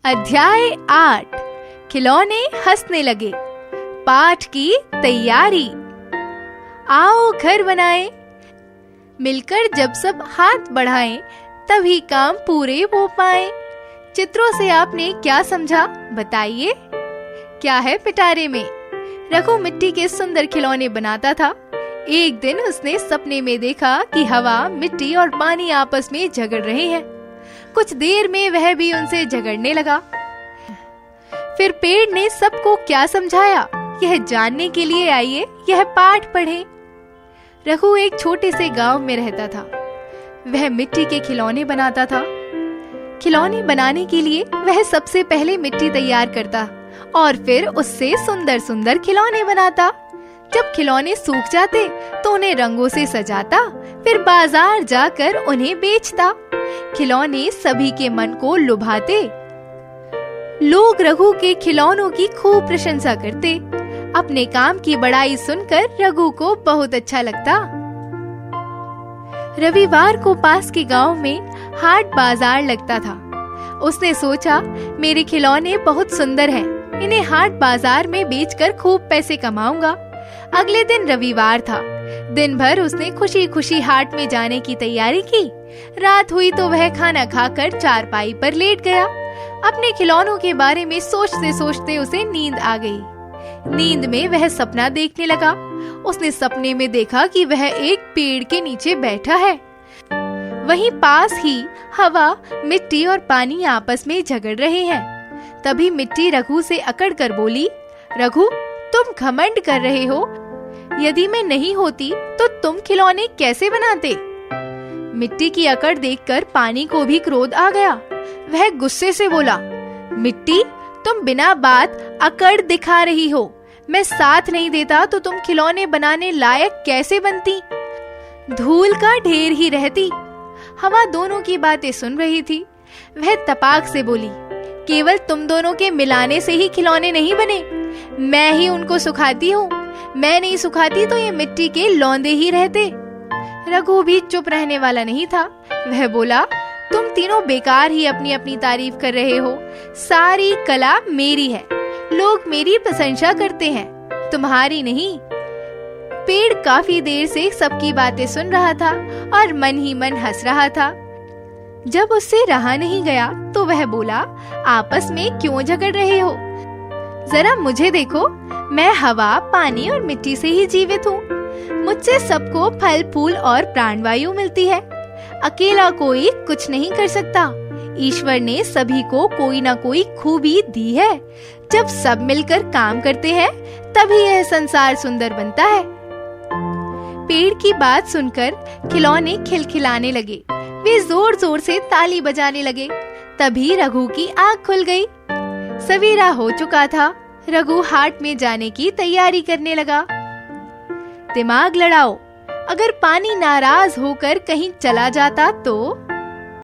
अध्याय 8 खिलौने हंसने लगे। पाठ की तैयारी। आओ घर बनाएं। मिलकर जब सब हाथ बढ़ाएं, तभी काम पूरे हो पाएं। चित्रों से आपने क्या समझा बताइए। क्या है पिटारे में? रघु मिट्टी के सुंदर खिलौने बनाता था। एक दिन उसने सपने में देखा कि हवा, मिट्टी और पानी आपस में झगड़ रहे हैं। कुछ देर में वह भी उनसे झगड़ने लगा। फिर पेड़ ने सबको क्या समझाया, यह जानने के लिए आइए यह पाठ पढ़ें। रघु एक छोटे से गांव में रहता था। वह मिट्टी के खिलौने बनाता था। खिलौने बनाने के लिए वह सबसे पहले मिट्टी तैयार करता और फिर उससे सुंदर सुंदर खिलौने बनाता। जब खिलौने सूख जाते तो उन्हें रंगों से सजाता, फिर बाजार जाकर उन्हें बेचता। खिलौने सभी के मन को लुभाते। लोग रघु के खिलौनों की खूब प्रशंसा करते। अपने काम की बड़ाई सुनकर रघु को बहुत अच्छा लगता। रविवार को पास के गांव में हाट बाजार लगता था। उसने सोचा, मेरे खिलौने बहुत सुंदर हैं, इन्हें हाट बाजार में बेचकर खूब पैसे कमाऊंगा। अगले दिन रविवार था। दिन भर उसने खुशी खुशी हाट में जाने की तैयारी की। रात हुई तो वह खाना खाकर चारपाई पर लेट गया। अपने खिलौनों के बारे में सोचते सोचते उसे नींद आ गई। नींद में वह सपना देखने लगा। उसने सपने में देखा कि वह एक पेड़ के नीचे बैठा है। वहीं पास ही हवा, मिट्टी और पानी आपस में झगड़ रहे हैं। तभी मिट्टी रघु से अकड़ कर बोली, रघु, तुम घमंड कर रहे हो। यदि मैं नहीं होती तो तुम खिलौने कैसे बनाते? मिट्टी की अकड़ देखकर पानी को भी क्रोध आ गया। वह गुस्से से बोला, मिट्टी, तुम बिना बात अकड़ दिखा रही हो। मैं साथ नहीं देता तो तुम खिलौने बनाने लायक कैसे बनती? धूल का ढेर ही रहती। हवा दोनों की बातें सुन रही थी। वह तपाक से बोली, केवल तुम दोनों के मिलाने से ही खिलौने नहीं बने, मैं ही उनको सुखाती हूँ। मैं नहीं सुखाती तो ये मिट्टी के लौंदे ही रहते। रघु भी चुप रहने वाला नहीं था। वह बोला, तुम तीनों बेकार ही अपनी अपनी तारीफ कर रहे हो। सारी कला मेरी है। लोग मेरी प्रशंसा करते हैं, तुम्हारी नहीं। पेड़ काफी देर से सबकी बातें सुन रहा था और मन ही मन हंस रहा था। जब उससे रहा नहीं गया तो वह बोला, आपस में क्यों झगड़ रहे हो? जरा मुझे देखो, मैं हवा, पानी और मिट्टी से ही जीवित हूँ। मुझसे सबको फल फूल और प्राणवायु मिलती है। अकेला कोई कुछ नहीं कर सकता। ईश्वर ने सभी को कोई ना कोई खूबी दी है। जब सब मिलकर काम करते हैं तभी यह संसार सुंदर बनता है। पेड़ की बात सुनकर खिलौने खिलखिलाने लगे। वे जोर जोर से ताली बजाने लगे। तभी रघु की आँख खुल गई। सवेरा हो चुका था। रघु हाट में जाने की तैयारी करने लगा। दिमाग लड़ाओ, अगर पानी नाराज होकर कहीं चला जाता तो?